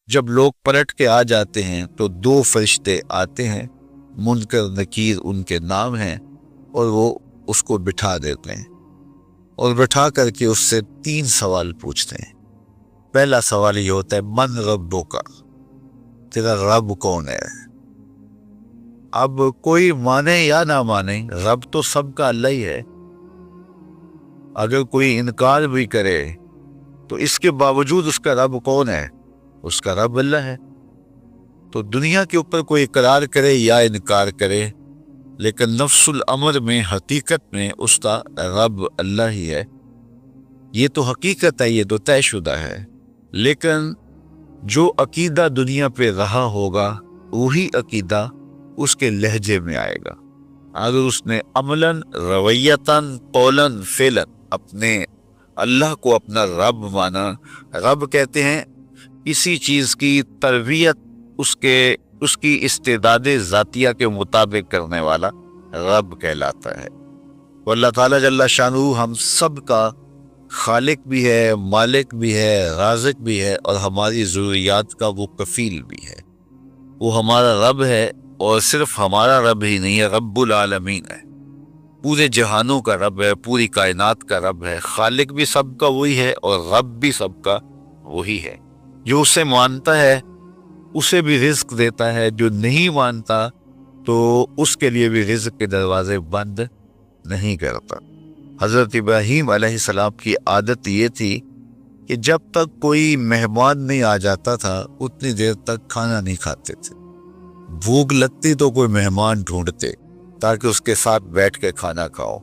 جب لوگ پلٹ کے آ جاتے ہیں تو 2 فرشتے آتے ہیں، منکر نکیر ان کے نام ہیں، اور وہ اس کو بٹھا دیتے ہیں اور بٹھا کر کے اس سے 3 سوال پوچھتے ہیں۔ پہلا سوال یہ ہوتا ہے من ربک، تیرا رب کون ہے؟ اب کوئی مانے یا نہ مانے، رب تو سب کا اللہ ہی ہے۔ اگر کوئی انکار بھی کرے تو اس کے باوجود اس کا رب کون ہے؟ اس کا رب اللہ ہے۔ تو دنیا کے اوپر کوئی اقرار کرے یا انکار کرے، لیکن نفس الامر میں، حقیقت میں اس کا رب اللہ ہی ہے۔ یہ تو حقیقت ہے، یہ تو طے شدہ ہے۔ لیکن جو عقیدہ دنیا پہ رہا ہوگا وہی عقیدہ اس کے لہجے میں آئے گا۔ اگر اس نے عملاً، رویتاً، قولاً، فعلاً اپنے اللہ کو اپنا رب مانا، رب کہتے ہیں کسی چیز کی تربیت اس کی استعداد ذاتیہ کے مطابق کرنے والا رب کہلاتا ہے۔ وہ اللہ تعالیٰ جل شانہ ہم سب کا خالق بھی ہے، مالک بھی ہے، رازق بھی ہے، اور ہماری ضروریات کا وہ کفیل بھی ہے۔ وہ ہمارا رب ہے، اور صرف ہمارا رب ہی نہیں ہے، رب العالمین ہے، پورے جہانوں کا رب ہے، پوری کائنات کا رب ہے۔ خالق بھی سب کا وہی ہے اور رب بھی سب کا وہی ہے۔ جو اسے مانتا ہے اسے بھی رزق دیتا ہے، جو نہیں مانتا تو اس کے لیے بھی رزق کے دروازے بند نہیں کرتا۔ حضرت ابراہیم علیہ السلام کی عادت یہ تھی کہ جب تک کوئی مہمان نہیں آ جاتا تھا اتنی دیر تک کھانا نہیں کھاتے تھے۔ بھوک لگتی تو کوئی مہمان ڈھونڈتے تاکہ اس کے ساتھ بیٹھ کے کھانا کھاؤ۔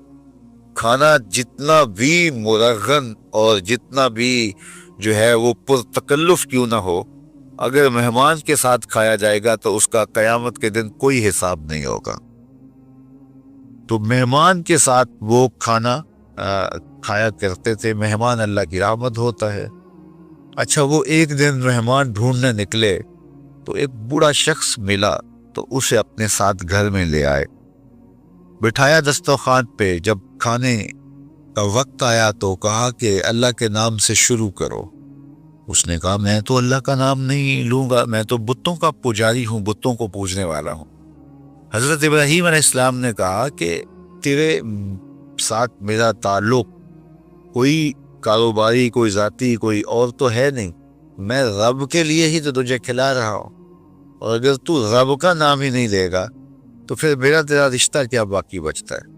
کھانا جتنا بھی مرغن اور جتنا بھی جو ہے وہ پرتکلف کیوں نہ ہو، اگر مہمان کے ساتھ کھایا جائے گا تو اس کا قیامت کے دن کوئی حساب نہیں ہوگا۔ تو مہمان کے ساتھ وہ کھانا کھایا کرتے تھے۔ مہمان اللہ کی رحمت ہوتا ہے۔ اچھا، وہ ایک دن مہمان ڈھونڈنے نکلے تو ایک بوڑھا شخص ملا تو اسے اپنے ساتھ گھر میں لے آئے، بٹھایا دسترخوان پہ۔ جب کھانے کا وقت آیا تو کہا کہ اللہ کے نام سے شروع کرو۔ اس نے کہا میں تو اللہ کا نام نہیں لوں گا، میں تو بتوں کا پجاری ہوں، بتوں کو پوجنے والا ہوں۔ حضرت ابراہیم علیہ السلام نے کہا کہ تیرے ساتھ میرا تعلق کوئی کاروباری، کوئی ذاتی، کوئی اور تو ہے نہیں، میں رب کے لیے ہی تو تجھے کھلا رہا ہوں، اور اگر تو رب کا نام ہی نہیں لے گا تو پھر میرا تیرا رشتہ کیا باقی بچتا ہے؟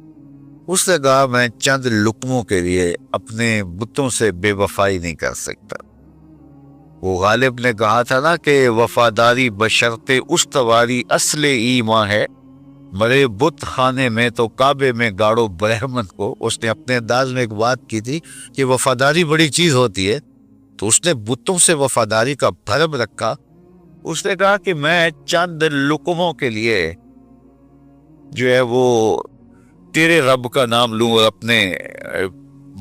اس نے کہا میں چند لقموں کے لیے اپنے بتوں سے بے وفائی نہیں کر سکتا۔ وہ غالب نے کہا تھا نا کہ وفاداری بشرط استواری اصل ایمان ہے، مرے بت خانے میں تو کعبے میں گاڑو برہمن کو۔ اس نے اپنے انداز میں ایک بات کی تھی کہ وفاداری بڑی چیز ہوتی ہے، تو اس نے بتوں سے وفاداری کا بھرم رکھا۔ اس نے کہا کہ میں چند لقموں کے لیے جو ہے وہ تیرے رب کا نام لوں اور اپنے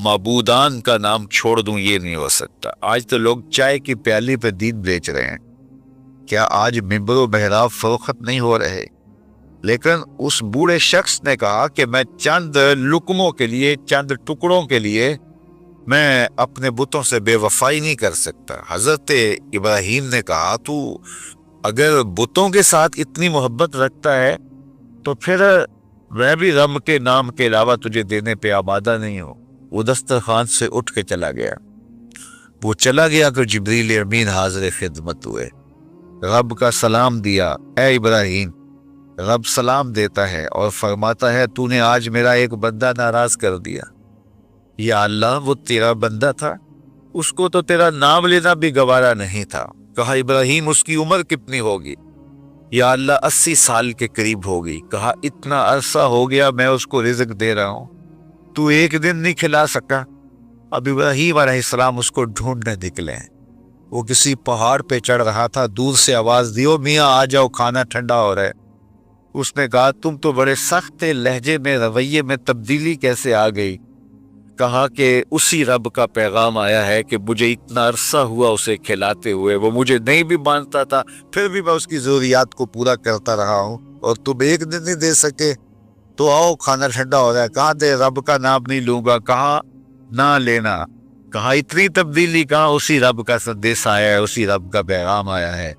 معبودان کا نام چھوڑ دوں، یہ نہیں ہو سکتا۔ آج تو لوگ چائے کی پیالی پہ دین بیچ رہے ہیں، کیا آج ممبر و محراب فروخت نہیں ہو رہے؟ لیکن اس بوڑھے شخص نے کہا کہ میں چند لقموں کے لیے، چند ٹکڑوں کے لیے میں اپنے بتوں سے بے وفائی نہیں کر سکتا۔ حضرت ابراہیم نے کہا تو اگر بتوں کے ساتھ اتنی محبت رکھتا ہے تو پھر میں بھی رب کے نام کے علاوہ تجھے دینے پہ آمادہ نہیں ہوں۔ وہ دسترخوان سے اٹھ کے چلا گیا۔ وہ چلا گیا کہ جبریل امین حاضر خدمت ہوئے، رب کا سلام دیا، اے ابراہیم۔ رب سلام دیتا ہے اور فرماتا ہے تو نے آج میرا ایک بندہ ناراض کر دیا۔ یا اللہ، وہ تیرا بندہ تھا، اس کو تو تیرا نام لینا بھی گوارا نہیں تھا۔ کہا ابراہیم اس کی عمر کتنی ہوگی؟ یا اللہ 80 سال کے قریب ہوگی۔ کہا اتنا عرصہ ہو گیا میں اس کو رزق دے رہا ہوں، تو ایک دن نہیں کھلا سکا؟ اب ابراہیم علیہ السلام اس کو ڈھونڈنے نکلے۔ وہ کسی پہاڑ پہ چڑھ رہا تھا، دور سے آواز دی، او میاں آ جاؤ، کھانا ٹھنڈا ہو رہا ہے۔ اس نے کہا تم تو بڑے سخت لہجے میں، رویے میں تبدیلی کیسے آ گئی؟ کہا کہ اسی رب کا پیغام آیا ہے کہ مجھے اتنا عرصہ ہوا اسے کھلاتے ہوئے، وہ مجھے نہیں بھی مانتا تھا، پھر بھی میں اس کی ضروریات کو پورا کرتا رہا ہوں، اور تم ایک دن نہیں دے سکے؟ تو آؤ، کھانا ٹھنڈا ہو رہا ہے۔ کہاں دے رب کا نام نہیں لوں گا، کہاں نہ لینا۔ کہاں اتنی تبدیلی، کہاں اسی رب کا سندیش آیا ہے، اسی رب کا پیغام آیا ہے،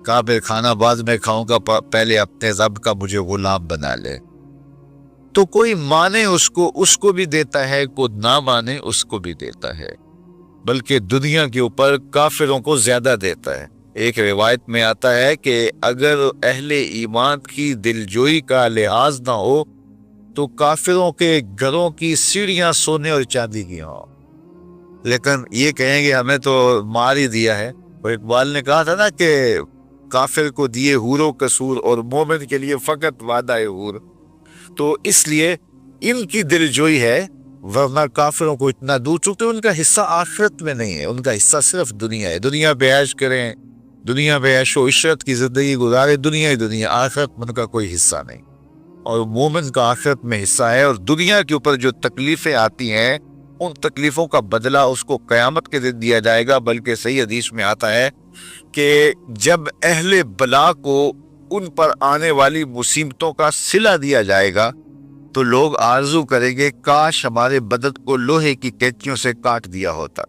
کہاں پھر کھانا بعد میں کھاؤں گا، پہلے اپنے رب کا مجھے غلام بنا لے۔ تو کوئی مانے اس کو بھی دیتا ہے، کوئی نہ مانے اس کو بھی دیتا ہے، بلکہ دنیا کے اوپر کافروں کو زیادہ دیتا ہے۔ ایک روایت میں آتا ہے کہ اگر اہل ایمان کی دلجوئی کا لحاظ نہ ہو تو کافروں کے گھروں کی سیڑھیاں سونے اور چاندی کی ہوں، لیکن یہ کہیں گے ہمیں تو مار ہی دیا ہے۔ اور اقبال نے کہا تھا نا کہ کافر کو دیے حور و قصور اور مومن کے لیے فقط وعدہ حور۔ تو اس لیے ان کی دلجوئی ہے، ورنہ کافروں کو اتنا دور، چونکہ ان کا حصہ آخرت میں نہیں ہے، ان کا حصہ صرف دنیا ہے۔ دنیا پہ عیش کریں، دنیا پہ عیش و عشرت کی زندگی گزارے، دنیا ہی دنیا، آخرت میں ان کا کوئی حصہ نہیں۔ اور مومن کا آخرت میں حصہ ہے، اور دنیا کے اوپر جو تکلیفیں آتی ہیں ان تکلیفوں کا بدلہ اس کو قیامت کے دن دیا جائے گا۔ بلکہ صحیح حدیث میں آتا ہے کہ جب اہل بلا کو ان پر آنے والی مصیبتوں کا صلہ دیا جائے گا تو لوگ آرزو کریں گے کاش ہمارے بدن کو لوہے کی کینچیوں سے کاٹ دیا ہوتا،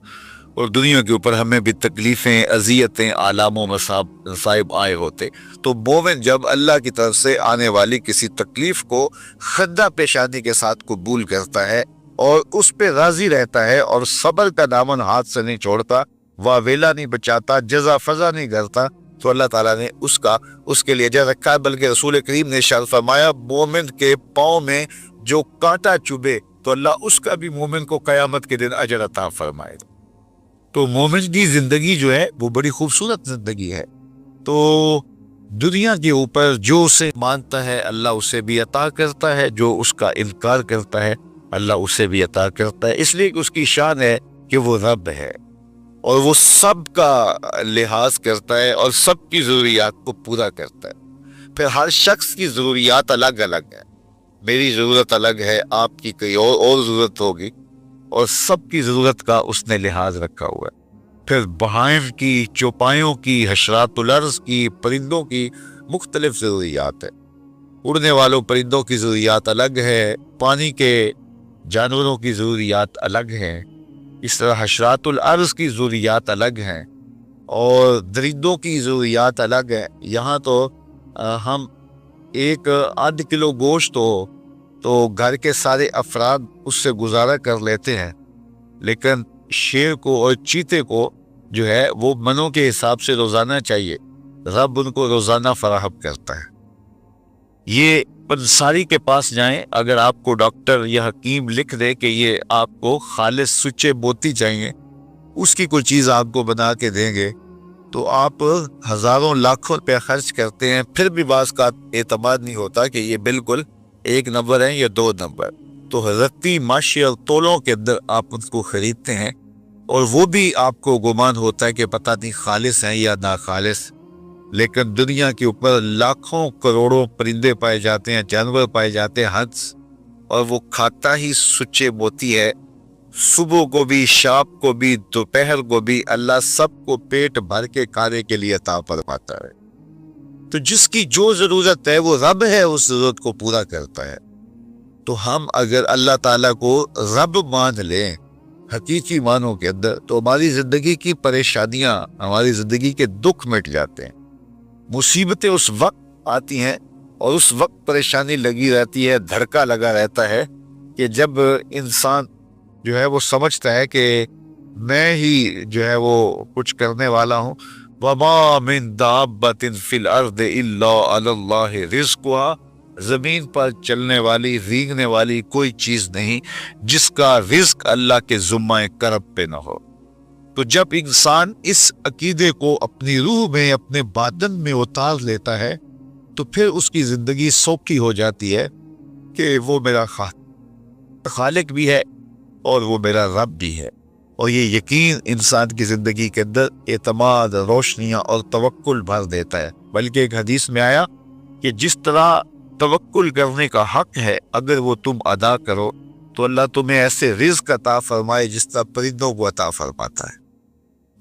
اور دنیا کے اوپر ہمیں بھی تکلیفیں، اذیتیں، آلام و مصائب آئے ہوتے۔ تو مومن جب اللہ کی طرف سے آنے والی کسی تکلیف کو خندہ پیشانی کے ساتھ قبول کرتا ہے اور اس پہ راضی رہتا ہے اور صبر کا دامن ہاتھ سے نہیں چھوڑتا، واویلا نہیں بچاتا، جزا فضا نہیں کرتا، تو اللہ تعالیٰ نے اس کے لیے اجر رکھا ہے۔ بلکہ رسول کریم نے ارشاد فرمایا مومن کے پاؤں میں جو کانٹا چبھے تو اللہ اس کا بھی مومن کو قیامت کے دن اجر عطا فرمائے۔ تو مومن کی زندگی جو ہے وہ بڑی خوبصورت زندگی ہے۔ تو دنیا کے اوپر جو اسے مانتا ہے اللہ اسے بھی عطا کرتا ہے، جو اس کا انکار کرتا ہے اللہ اسے بھی عطا کرتا ہے، اس لیے کہ اس کی شان ہے کہ وہ رب ہے اور وہ سب کا لحاظ کرتا ہے اور سب کی ضروریات کو پورا کرتا ہے۔ پھر ہر شخص کی ضروریات الگ الگ ہیں، میری ضرورت الگ ہے، آپ کی کوئی اور ضرورت ہوگی، اور سب کی ضرورت کا اس نے لحاظ رکھا ہوا ہے۔ پھر بہائم کی، چوپایوں کی، حشرات الارض کی، پرندوں کی مختلف ضروریات ہے۔ اڑنے والوں پرندوں کی ضروریات الگ ہے، پانی کے جانوروں کی ضروریات الگ ہیں، اس طرح حشرات الارض کی ضروریات الگ ہیں اور درندوں کی ضروریات الگ ہیں۔ یہاں تو ہم ایک آدھ کلو گوشت ہو تو گھر کے سارے افراد اس سے گزارا کر لیتے ہیں، لیکن شیر کو اور چیتے کو جو ہے وہ منوں کے حساب سے روزانہ چاہیے، رب ان کو روزانہ فراہم کرتا ہے۔ یہ پنساری کے پاس جائیں، اگر آپ کو ڈاکٹر یا حکیم لکھ دے کہ یہ آپ کو خالص سچے موتی چاہیے، اس کی کوئی چیز آپ کو بنا کے دیں گے تو آپ ہزاروں لاکھوں روپے خرچ کرتے ہیں، پھر بھی بعض کا اعتماد نہیں ہوتا کہ یہ بالکل 1 نمبر ہے یا 2 نمبر۔ تو رتی ماشی اور تولوں کے اندر آپ ان کو خریدتے ہیں اور وہ بھی آپ کو گمان ہوتا ہے کہ پتہ نہیں خالص ہیں یا ناخالص، لیکن دنیا کے اوپر لاکھوں کروڑوں پرندے پائے جاتے ہیں، جانور پائے جاتے ہیں، ہنس، اور وہ کھاتا ہی سچے موتی ہے۔ صبح کو بھی، شام کو بھی، دوپہر کو بھی اللہ سب کو پیٹ بھر کے کھانے کے لیے عطا فرماتا ہے۔ تو جس کی جو ضرورت ہے وہ رب ہے، اس ضرورت کو پورا کرتا ہے۔ تو ہم اگر اللہ تعالیٰ کو رب مان لیں حقیقی معنوں کے اندر تو ہماری زندگی کی پریشانیاں، ہماری زندگی کے دکھ مٹ جاتے ہیں۔ مصیبتیں اس وقت آتی ہیں اور اس وقت پریشانی لگی رہتی ہے، دھڑکا لگا رہتا ہے کہ جب انسان جو ہے وہ سمجھتا ہے کہ میں ہی جو ہے وہ کچھ کرنے والا ہوں۔ وَمَا مِن دَابَّةٍ فِي الْأَرْضِ إِلَّا عَلَى اللَّهِ رِزْقُهَا، زمین پر چلنے والی، رینگنے والی کوئی چیز نہیں جس کا رزق اللہ کے ذمہ کرب پہ نہ ہو۔ تو جب انسان اس عقیدے کو اپنی روح میں، اپنے باطن میں اتار لیتا ہے تو پھر اس کی زندگی سوکھی ہو جاتی ہے کہ وہ میرا خالق بھی ہے اور وہ میرا رب بھی ہے۔ اور یہ یقین انسان کی زندگی کے اندر اعتماد، روشنیاں اور توکل بھر دیتا ہے۔ بلکہ ایک حدیث میں آیا کہ جس طرح توکل کرنے کا حق ہے اگر وہ تم ادا کرو تو اللہ تمہیں ایسے رزق عطا فرمائے جس طرح پرندوں کو عطا فرماتا ہے۔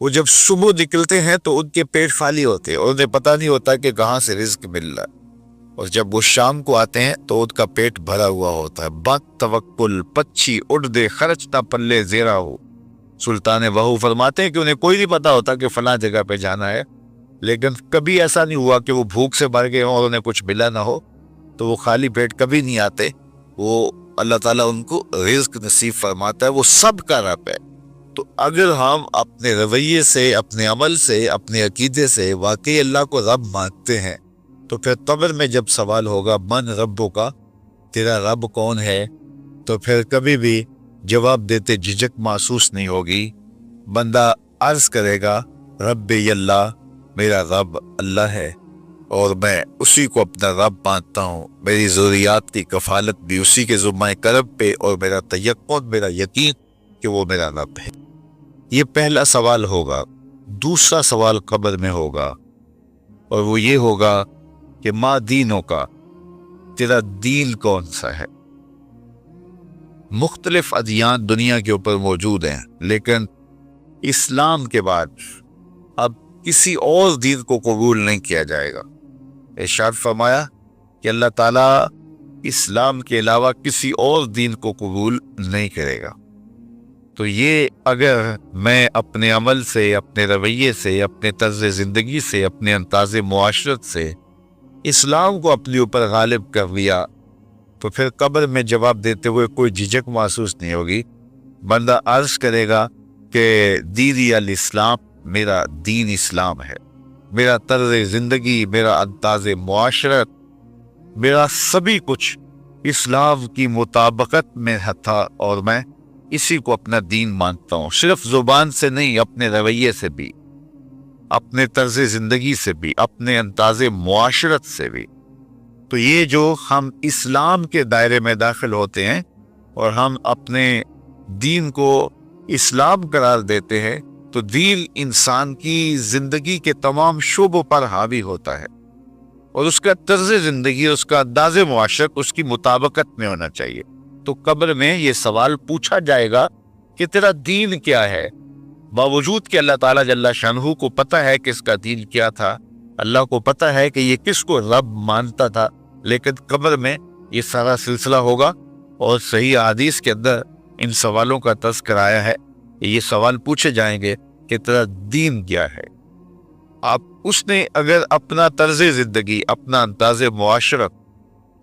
وہ جب صبح نکلتے ہیں تو ان کے پیٹ خالی ہوتے ہیں اور انہیں پتہ نہیں ہوتا کہ کہاں سے رزق مل رہا ہے، اور جب وہ شام کو آتے ہیں تو ان کا پیٹ بھرا ہوا ہوتا ہے۔ بات توکل، پچھی اڑ دے خرچ نہ پلے زیرا ہو، سلطان بہو فرماتے ہیں کہ انہیں کوئی نہیں پتا ہوتا کہ فلاں جگہ پہ جانا ہے، لیکن کبھی ایسا نہیں ہوا کہ وہ بھوک سے مر گئے ہوں اور انہیں کچھ ملا نہ ہو، تو وہ خالی پیٹ کبھی نہیں آتے، وہ اللہ تعالیٰ ان کو رزق نصیب فرماتا ہے، وہ سب کا رب ہے۔ تو اگر ہم اپنے رویے سے، اپنے عمل سے، اپنے عقیدے سے واقعی اللہ کو رب مانتے ہیں، تو پھر قبر میں جب سوال ہوگا من ربوں کا، تیرا رب کون ہے، تو پھر کبھی بھی جواب دیتے جھجک محسوس نہیں ہوگی۔ بندہ عرض کرے گا ربی اللہ، میرا رب اللہ ہے اور میں اسی کو اپنا رب مانتا ہوں، میری ضروریات کی کفالت بھی اسی کے ذمہ کرب پہ، اور میرا تیقن، میرا یقین کہ وہ میرا رب ہے۔ یہ پہلا سوال ہوگا۔ دوسرا سوال قبر میں ہوگا، اور وہ یہ ہوگا کہ ما دینوں کا، تیرا دین کون سا ہے۔ مختلف ادیان دنیا کے اوپر موجود ہیں، لیکن اسلام کے بعد اب کسی اور دین کو قبول نہیں کیا جائے گا۔ ارشاد فرمایا کہ اللہ تعالیٰ اسلام کے علاوہ کسی اور دین کو قبول نہیں کرے گا۔ تو یہ اگر میں اپنے عمل سے، اپنے رویے سے، اپنے طرز زندگی سے، اپنے انداز معاشرت سے اسلام کو اپنے اوپر غالب کر لیا، تو پھر قبر میں جواب دیتے ہوئے کوئی جھجک محسوس نہیں ہوگی۔ بندہ عرض کرے گا کہ دینی الاسلام، میرا دین اسلام ہے، میرا طرز زندگی، میرا انداز معاشرت، میرا سبھی کچھ اسلام کی مطابقت میں تھا، اور میں اسی کو اپنا دین مانتا ہوں، صرف زبان سے نہیں، اپنے رویے سے بھی، اپنے طرز زندگی سے بھی، اپنے انداز معاشرت سے بھی۔ تو یہ جو ہم اسلام کے دائرے میں داخل ہوتے ہیں اور ہم اپنے دین کو اسلام قرار دیتے ہیں، تو دین انسان کی زندگی کے تمام شعبوں پر حاوی ہوتا ہے، اور اس کا طرز زندگی، اس کا انداز معاشرت اس کی مطابقت میں ہونا چاہیے۔ تو قبر میں یہ سوال پوچھا جائے گا کہ تیرا دین کیا ہے، باوجود کہ اللہ تعالیٰ جل شانہ کو پتہ ہے کہ اس کا دین کیا تھا، اللہ کو پتہ ہے کہ یہ کس کو رب مانتا تھا، لیکن قبر میں یہ سارا سلسلہ ہوگا، اور صحیح حدیث کے اندر ان سوالوں کا تذکر آیا ہے۔ یہ سوال پوچھے جائیں گے کہ تیرا دین کیا ہے۔ اب اس نے اگر اپنا طرز زندگی، اپنا انداز معاشرت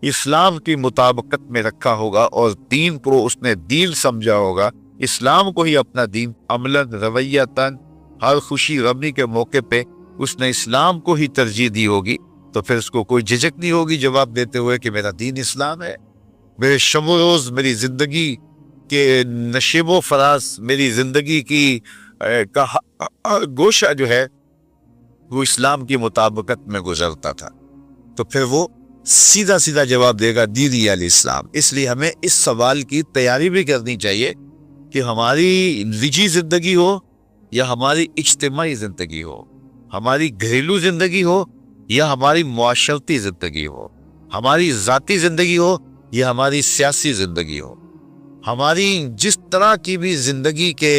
اسلام کی مطابقت میں رکھا ہوگا، اور دین کو اس نے دین سمجھا ہوگا، اسلام کو ہی اپنا دین، عملاً، رویتاً، ہر خوشی غمی کے موقع پہ اس نے اسلام کو ہی ترجیح دی ہوگی، تو پھر اس کو کوئی جھجک نہیں ہوگی جواب دیتے ہوئے کہ میرا دین اسلام ہے، میرے شب و روز، میری زندگی کے نشیب و فراز، میری زندگی کی گوشہ جو ہے وہ اسلام کی مطابقت میں گزرتا تھا۔ تو پھر وہ سیدھا سیدھا جواب دے گا دینی الاسلام۔ اس لیے ہمیں اس سوال کی تیاری بھی کرنی چاہیے کہ ہماری نجی زندگی ہو یا ہماری اجتماعی زندگی ہو، ہماری گھریلو زندگی ہو یا ہماری معاشرتی زندگی ہو، ہماری ذاتی زندگی ہو یا ہماری سیاسی زندگی ہو، ہماری جس طرح کی بھی زندگی کے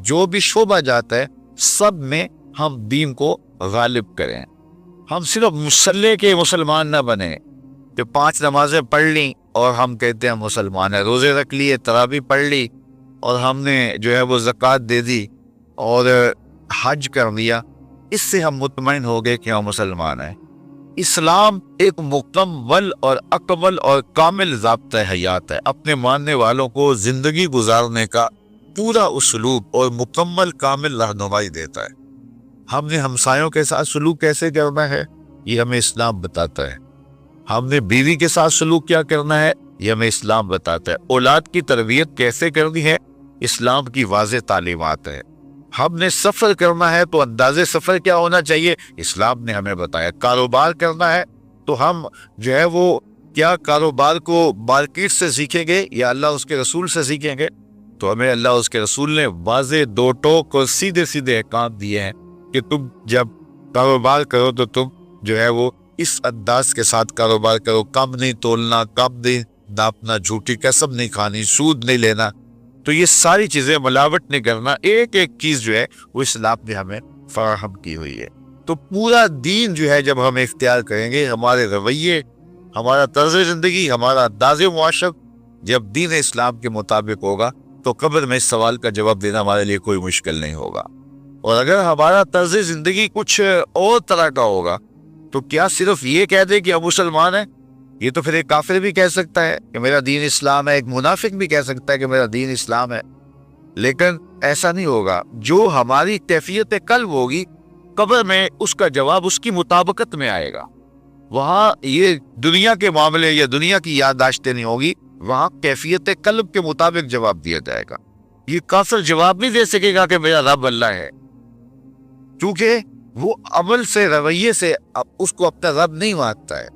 جو بھی شعبہ جاتا ہے، سب میں ہم دین کو غالب کریں۔ ہم صرف مسلح کے مسلمان نہ بنیں کہ 5 نمازیں پڑھ لیں اور ہم کہتے ہیں مسلمان ہیں، روزے رکھ لیے، تراویح پڑھ لی، اور ہم نے جو ہے وہ زکوٰۃ دے دی اور حج کر لیا، اس سے ہم مطمئن ہو گئے کہ ہم مسلمان ہیں۔ اسلام ایک مکمل اور اکمل اور کامل ضابطہ حیات ہے، اپنے ماننے والوں کو زندگی گزارنے کا پورا اسلوب اور مکمل کامل رہنمائی دیتا ہے۔ ہم نے ہمسایوں کے ساتھ سلوک کیسے کرنا ہے، یہ ہمیں اسلام بتاتا ہے۔ ہم نے بیوی کے ساتھ سلوک کیا کرنا ہے، یہ ہمیں اسلام بتاتا ہے۔ اولاد کی تربیت کیسے کرنی ہے، اسلام کی واضح تعلیمات ہے۔ ہم نے سفر کرنا ہے تو انداز سفر کیا ہونا چاہیے، اسلام نے ہمیں بتایا۔ کاروبار کرنا ہے تو ہم جو ہے وہ کیا کاروبار کو مارکیٹ سے سیکھیں گے یا اللہ اس کے رسول سے سیکھیں گے، تو ہمیں اللہ اس کے رسول نے واضح 2 ٹوک اور سیدھے سیدھے احکام دیے ہیں کہ تم جب کاروبار کرو تو تم جو ہے وہ اس انداز کے ساتھ کاروبار کرو، کم نہیں تولنا، کم نہیں ناپنا، جھوٹی قسم نہیں کھانی، سود نہیں لینا۔ تو یہ ساری چیزیں، ملاوٹ نہیں کرنا، ایک ایک چیز جو ہے وہ اسلام نے ہمیں فراہم کی ہوئی ہے۔ تو پورا دین جو ہے جب ہم اختیار کریں گے، ہمارے رویے، ہمارا طرز زندگی، ہمارا انداز معاشرت جب دین اسلام کے مطابق ہوگا، تو قبر میں اس سوال کا جواب دینا ہمارے لیے کوئی مشکل نہیں ہوگا۔ اور اگر ہمارا طرز زندگی کچھ اور طرح کا ہوگا تو کیا صرف یہ کہہ دے کہ ہم مسلمان ہیں؟ یہ تو پھر ایک کافر بھی کہہ سکتا ہے کہ میرا دین اسلام ہے، ایک منافق بھی کہہ سکتا ہے کہ میرا دین اسلام ہے، لیکن ایسا نہیں ہوگا۔ جو ہماری کیفیت قلب ہوگی قبر میں اس کا جواب اس کی مطابقت میں آئے گا۔ وہاں یہ دنیا کے معاملے یا دنیا کی یادداشتیں نہیں ہوگی، وہاں کیفیت قلب کے مطابق جواب دیا جائے گا۔ یہ کافر جواب نہیں دے سکے گا کہ میرا رب اللہ ہے، کیونکہ وہ عمل سے، رویے سے اس کو اپنا رب نہیں مانتا ہے،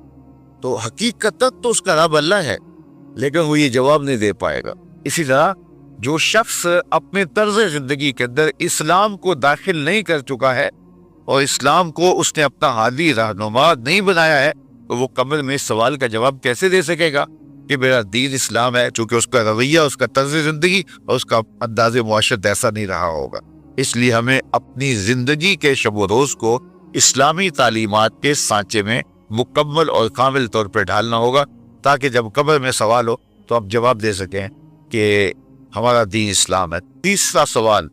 تو حقیقت تو اس کا رب اللہ ہے، لیکن وہ یہ جواب نہیں دے پائے گا۔ اسی طرح جو شخص اپنے طرز زندگی کے اندر اسلام کو داخل نہیں کر چکا ہے اور اسلام کو اس نے اپنا ہادی رہنما نہیں بنایا ہے، تو وہ قبر میں اس سوال کا جواب کیسے دے سکے گا کہ میرا دین اسلام ہے، چونکہ اس کا رویہ، اس کا طرز زندگی اور اس کا انداز معاشرت ایسا نہیں رہا ہوگا۔ اس لیے ہمیں اپنی زندگی کے شب و روز کو اسلامی تعلیمات کے سانچے میں مکمل اور کامل طور پر ڈھالنا ہوگا، تاکہ جب قبر میں سوال ہو تو آپ جواب دے سکیں کہ ہمارا دین اسلام ہے۔ تیسرا سوال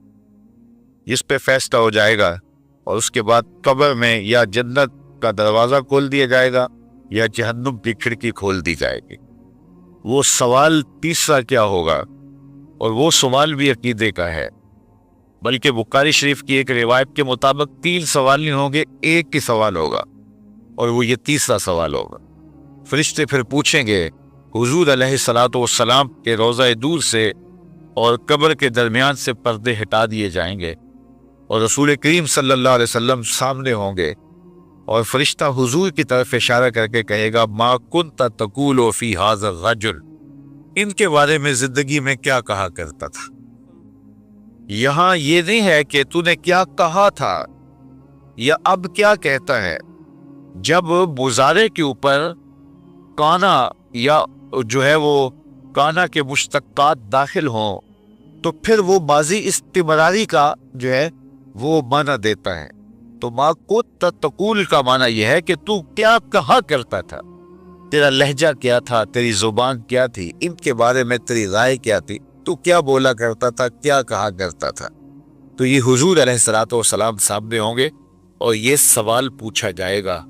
جس پہ فیصلہ ہو جائے گا، اور اس کے بعد قبر میں یا جنت کا دروازہ کھول دیا جائے گا یا جہنم کی کھڑکی کھول دی جائے گی۔ وہ سوال تیسرا کیا ہوگا؟ اور وہ سوال بھی عقیدے کا ہے، بلکہ بخاری شریف کی ایک روایت کے مطابق 3 سوال نہیں ہوں گے، ایک ہی سوال ہوگا، اور وہ یہ تیسرا سوال ہوگا۔ فرشتے پھر پوچھیں گے حضور علیہ الصلوۃ والسلام کے روضہ دور سے اور قبر کے درمیان سے پردے ہٹا دیے جائیں گے، اور رسول کریم صلی اللہ علیہ وسلم سامنے ہوں گے، اور فرشتہ حضور کی طرف اشارہ کر کے کہے گا ما کنت تقول فی ھذا الرجل، ان کے بارے میں زندگی میں کیا کہا کرتا تھا۔ یہاں یہ نہیں ہے کہ تو نے کیا کہا تھا یا اب کیا کہتا ہے۔ جب مزارے کے اوپر کانا یا جو ہے وہ کانا کے مشتقات داخل ہوں تو پھر وہ ماضی استمراری کا جو ہے وہ معنی دیتا ہے۔ تو ما کنت تقول کا معنی یہ ہے کہ تو کیا کہا کرتا تھا، تیرا لہجہ کیا تھا، تیری زبان کیا تھی، ان کے بارے میں تیری رائے کیا تھی، تو کیا بولا کرتا تھا، کیا کہا کرتا تھا۔ تو یہ حضور علیہ الصلوۃ والسلام سامنے ہوں گے اور یہ سوال پوچھا جائے گا۔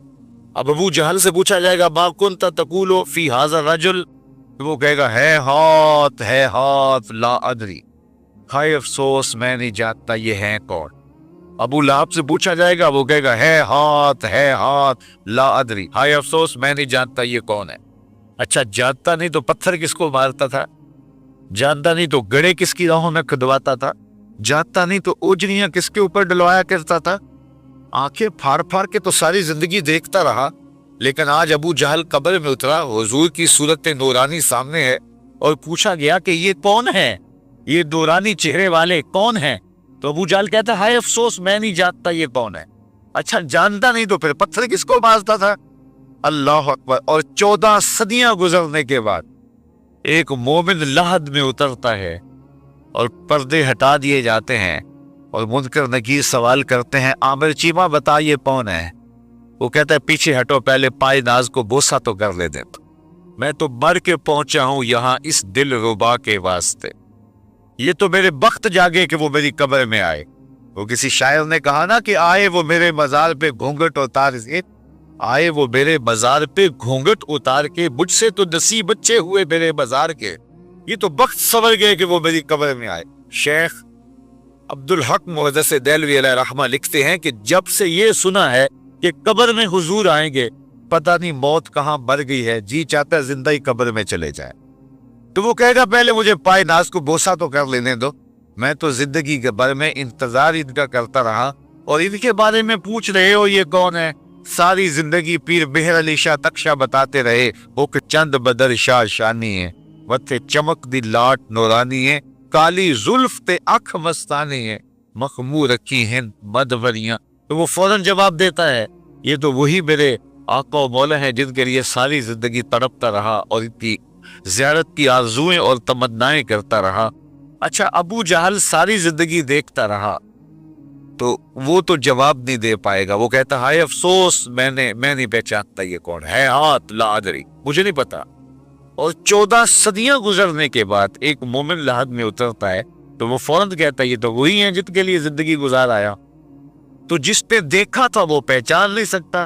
اب ابو جہل سے پوچھا جائے گا ما کنت تقول فی ھذا الرجل، تو وہ کہے گا ہے ہاتھ لا ادری، ہائے افسوس میں نہیں جانتا یہ ہے کون۔ ابو لہب سے پوچھا جائے گا، وہ کہے گا ہے ہاتھ لا ادری، ہائے افسوس میں نہیں جانتا یہ کون ہے۔ اچھا جانتا نہیں تو پتھر کس کو مارتا تھا، جانتا نہیں تو گڑے کس کی راہوں میں کھدواتا تھا، جانتا نہیں تو اوجریاں کس کے اوپر ڈلوایا کرتا تھا۔ آنکھیں پھاڑ پھاڑ کے تو ساری زندگی دیکھتا رہا، لیکن آج ابو جہل قبر میں اترا، حضور کی صورت نورانی سامنے ہے، اور پوچھا گیا کہ یہ کون ہے، یہ نورانی چہرے والے کون ہیں؟ تو ابو جہل کہتا ہے ہائے افسوس میں نہیں جانتا یہ کون ہے۔ اچھا جانتا نہیں تو پھر پتھر کس کو مارتا تھا؟ اللہ اکبر۔ اور 14 صدیاں گزرنے کے بعد ایک مومن لحد میں اترتا ہے اور پردے ہٹا دیے جاتے ہیں، اور منکر نکیر سوال کرتے ہیں عامر چیمہ بتا یہ کون ہے؟ وہ کہتا ہے پیچھے ہٹو، پہلے پائے ناز کو بوسہ تو کر لے دیں، میں تو مر کے پہنچا ہوں یہاں اس دل ربا کے واسطے، یہ تو میرے بخت جاگے کہ وہ میری قبر میں آئے۔ وہ کسی شاعر نے کہا نا کہ آئے وہ میرے مزار پہ گھونگھٹ اتار کے، آئے وہ میرے مزار پہ گھونگھٹ اتار کے، مجھ سے تو نصیب بچے ہوئے میرے مزار کے، یہ تو بخت سنور گئے کہ وہ میری قبر میں آئے۔ شیخ عبدالحق محدث دہلوی علیہ رحمہ لکھتے ہیں کہ جب سے یہ سنا ہے کہ قبر میں حضور آئیں گے، پتہ نہیں موت کہاں مر گئی ہے، جی چاہتا ہے زندہ ہی قبر میں چلے جائے۔ تو وہ کہے گا پہلے مجھے پائے ناز کو بوسہ تو کر لینے دو، میں تو زندگی کے بھر میں انتظار ان کا کرتا رہا، اور ان کے بارے میں پوچھ رہے ہو یہ کون ہے؟ ساری زندگی پیر بہر علی شاہ تکشا بتاتے رہے وہ کہ چند بدر شاہ شانی ہے، وتے چمک دی لاٹ نورانی ہے، کالی زلف تے اکھ مستانی ہے، مخمور رکھی ہیں مدوریاں۔ تو وہ فوراً جواب دیتا ہے یہ تو وہی میرے آقا و مولا ہیں جن کے لیے ساری زندگی تڑپتا رہا اور ان کی زیارت کی آرزوئیں اور تمنائیں کرتا رہا۔ اچھا ابو جہل ساری زندگی دیکھتا رہا تو وہ تو جواب نہیں دے پائے گا، وہ کہتا ہائے افسوس میں نہیں پہچانتا یہ کون ہے، ہاتھ لا ادری، مجھے نہیں پتا۔ اور 14 صدیاں گزرنے کے بعد ایک مومن لحد میں اترتا ہے تو وہ فوراً کہتا ہے یہ تو وہی ہیں جن کے لیے زندگی گزار آیا. تو جس نے دیکھا تھا وہ پہچان نہیں سکتا،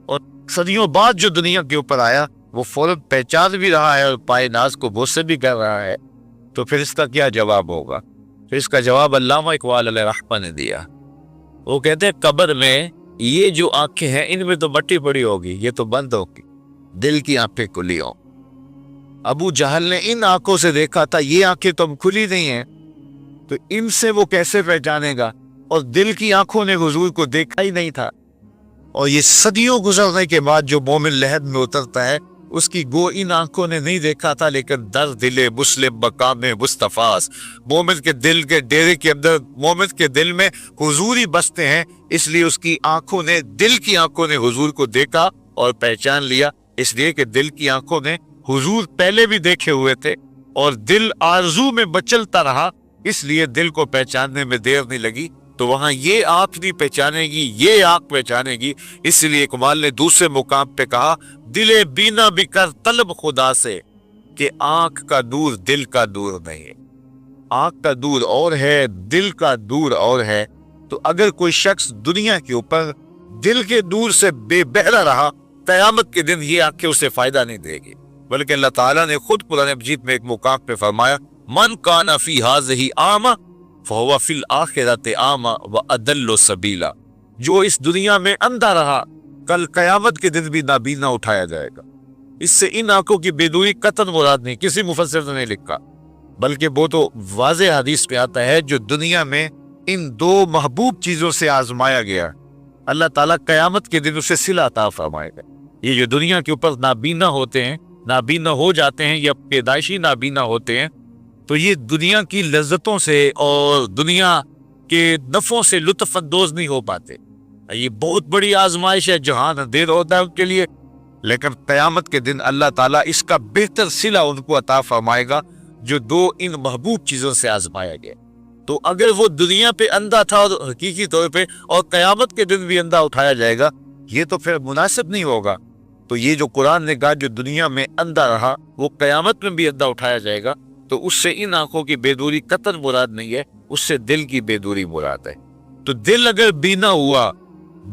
اور صدیوں بعد جو دنیا کے اوپر آیا وہ فوراً پہچان بھی رہا ہے اور پائے ناز کو بوسے بھی کر رہا ہے. تو پھر اس کا کیا جواب ہوگا؟ پھر اس کا جواب علامہ اقبال علیہ رحمہ نے دیا. وہ کہتے ہیں قبر میں یہ جو آنکھیں ہیں ان میں تو مٹی پڑی ہوگی، یہ تو بند ہوگی، دل کی آنکھیں کھلی ہوں. ابو جہل نے ان آنکھوں سے دیکھا تھا، یہ آنکھیں تو کھلی نہیں ہیں، تو ان سے وہ کیسے پہچانے گا؟ اور دل کی آنکھوں نے حضور کو دیکھا ہی نہیں تھا. اور یہ صدیوں گزرنے کے بعد جو مومن لحد میں اترتا ہے اس کی گو ان آنکھوں نے نہیں دیکھا تھا، لیکن در دل مسلم مقام مصطفیٰ، مومن کے دل کے ڈیرے کے اندر مومن کے دل میں حضور ہی بستے ہیں، اس لیے اس کی آنکھوں نے، دل کی آنکھوں نے حضور کو دیکھا اور پہچان لیا. اس لیے کہ دل کی آنکھوں نے حضور پہلے بھی دیکھے ہوئے تھے اور دل آرزو میں مچلتا رہا، اس لیے دل کو پہچاننے میں دیر نہیں لگی. تو وہاں یہ آنکھ نہیں پہچانے گی، یہ آنکھ پہچانے گی. اس لیے اقبال نے دوسرے مقام پہ کہا دل بینا بھی کر طلب خدا سے، کہ آنکھ کا دور دل کا دور نہیں. آنکھ کا دور اور ہے، دل کا دور اور ہے. تو اگر کوئی شخص دنیا کے اوپر دل کے دور سے بے بہرا رہا، قیامت کے دن یہ آنکھیں اسے فائدہ نہیں دے گی. بلکہ اللہ تعالیٰ نے خود قرآن مجید میں ایک مقام پہ فرمایا من کان فی ہذہ اعمی فہو فی الآخرۃ اعمی واضل سبیلا. جو اس دنیا میں اندھا رہا کل قیامت کے دن بھی نابینا اٹھایا جائے گا. اس سے ان آنکھوں کی بیدوری قطعاً مراد نہیں، کسی مفسر نے نہیں لکھا، بلکہ وہ تو واضح حدیث پہ آتا ہے جو دنیا میں ان دو محبوب چیزوں سے آزمایا گیا، اللہ تعالیٰ قیامت کے دن اسے صلہ عطا فرمائے گا. یہ جو دنیا کے اوپر نابینا ہوتے ہیں، نابینا ہو جاتے ہیں یا پیدائشی نابینا ہوتے ہیں، تو یہ دنیا کی لذتوں سے اور دنیا کے نفعوں سے لطف اندوز نہیں ہو پاتے. یہ بہت بڑی آزمائش ہے، جہان اندھیر ہوتا ہے ان کے لیے، لیکن قیامت کے دن اللہ تعالیٰ اس کا بہتر صلہ ان کو عطا فرمائے گا جو دو ان محبوب چیزوں سے آزمایا گیا. تو اگر وہ دنیا پہ اندھا تھا اور حقیقی طور پہ، اور قیامت کے دن بھی اندھا اٹھایا جائے گا، یہ تو پھر مناسب نہیں ہوگا. تو یہ جو قرآن نے کہا جو دنیا میں اندھا رہا وہ قیامت میں بھی اندھا اٹھایا جائے گا، تو اس سے ان آنکھوں کی بیدوری قطعاً مراد نہیں ہے، اس سے دل کی بیدوری مراد ہے. تو دل اگر بینا ہوا،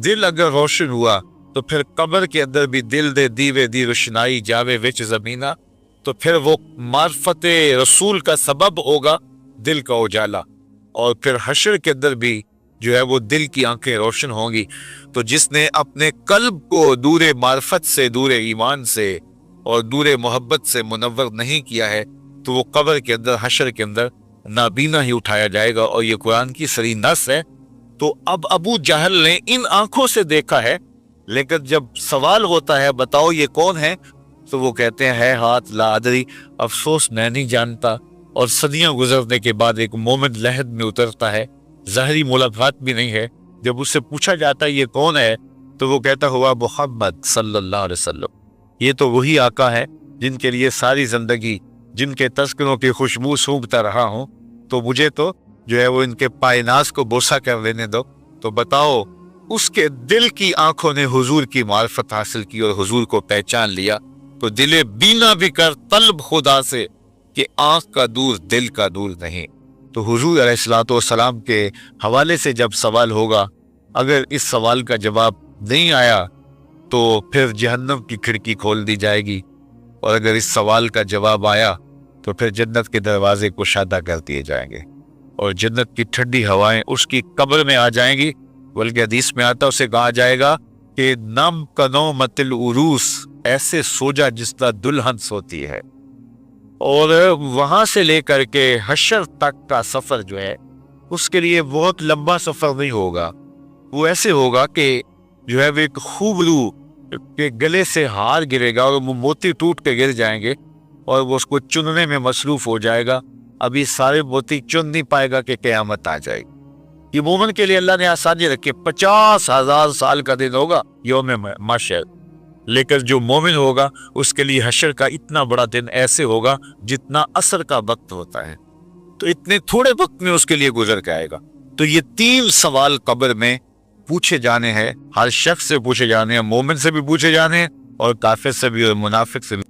دل اگر روشن ہوا، تو پھر قبر کے اندر بھی دل دے دیوے دی روشنائی جاوے وچ زمینہ، تو پھر وہ معرفت رسول کا سبب ہوگا دل کا اجالا. اور پھر حشر کے اندر بھی جو ہے وہ دل کی آنکھیں روشن ہوں گی. تو جس نے اپنے قلب کو دور معرفت سے، دور ایمان سے اور دور محبت سے منور نہیں کیا ہے، تو وہ قبر کے اندر، حشر کے اندر نابینا ہی اٹھایا جائے گا. اور یہ قرآن کی صریح نص ہے. تو اب ابو جہل نے ان آنکھوں سے دیکھا ہے، لیکن جب سوال ہوتا ہے بتاؤ یہ کون ہے، تو وہ کہتے ہیں ہے ہاتھ لا ادری، افسوس میں نہیں جانتا. اور صدیاں گزرنے کے بعد ایک مومن لحد میں اترتا ہے، ظاہری ملاقات بھی نہیں ہے. جب اس سے پوچھا جاتا ہے یہ کون ہے، تو وہ کہتا ہوا محمد صلی اللہ علیہ وسلم. یہ تو وہی آقا ہے جن کے لیے ساری زندگی، جن کے تذکروں کی خوشبو سونگھتا رہا ہوں، تو مجھے تو جو ہے وہ ان کے پائے ناز کو بوسہ کر لینے دو. تو بتاؤ اس کے دل کی آنکھوں نے حضور کی معرفت حاصل کی اور حضور کو پہچان لیا. تو دل بینا بھی کر طلب خدا سے، کہ آنکھ کا دور دل کا دور نہیں. تو حضور علیہ الصلوۃ والسلام کے حوالے سے جب سوال ہوگا، اگر اس سوال کا جواب نہیں آیا تو پھر جہنم کی کھڑکی کھول دی جائے گی، اور اگر اس سوال کا جواب آیا تو پھر جنت کے دروازے کشادہ کر دیے جائیں گے، اور جنت کی ٹھنڈی ہوائیں اس کی قبر میں آ جائیں گی. بلکہ حدیث میں آتا اسے کہا جائے گا کہ نم کنو متل عروس، ایسے سو جا جس طرح دلہن سوتی ہے. اور وہاں سے لے کر کے حشر تک کا سفر جو ہے اس کے لیے بہت لمبا سفر نہیں ہوگا. وہ ایسے ہوگا کہ جو ہے وہ ایک خوبرو کے گلے سے ہار گرے گا اور وہ موتی ٹوٹ کے گر جائیں گے، اور وہ اس کو چننے میں مصروف ہو جائے گا. ابھی سارے موتی چن نہیں پائے گا کہ قیامت آ جائے گی. یہ مومن کے لیے اللہ نے آسانی رکھی، 50,000 سال کا دن ہوگا یوم محشر. لیکن جو مومن ہوگا اس کے لیے حشر کا اتنا بڑا دن ایسے ہوگا جتنا عصر کا وقت ہوتا ہے. تو اتنے تھوڑے وقت میں اس کے لیے گزر کے آئے گا. تو یہ 3 سوال قبر میں پوچھے جانے ہیں، ہر شخص سے پوچھے جانے ہیں، مومن سے بھی پوچھے جانے ہیں اور کافر سے بھی اور منافق سے بھی.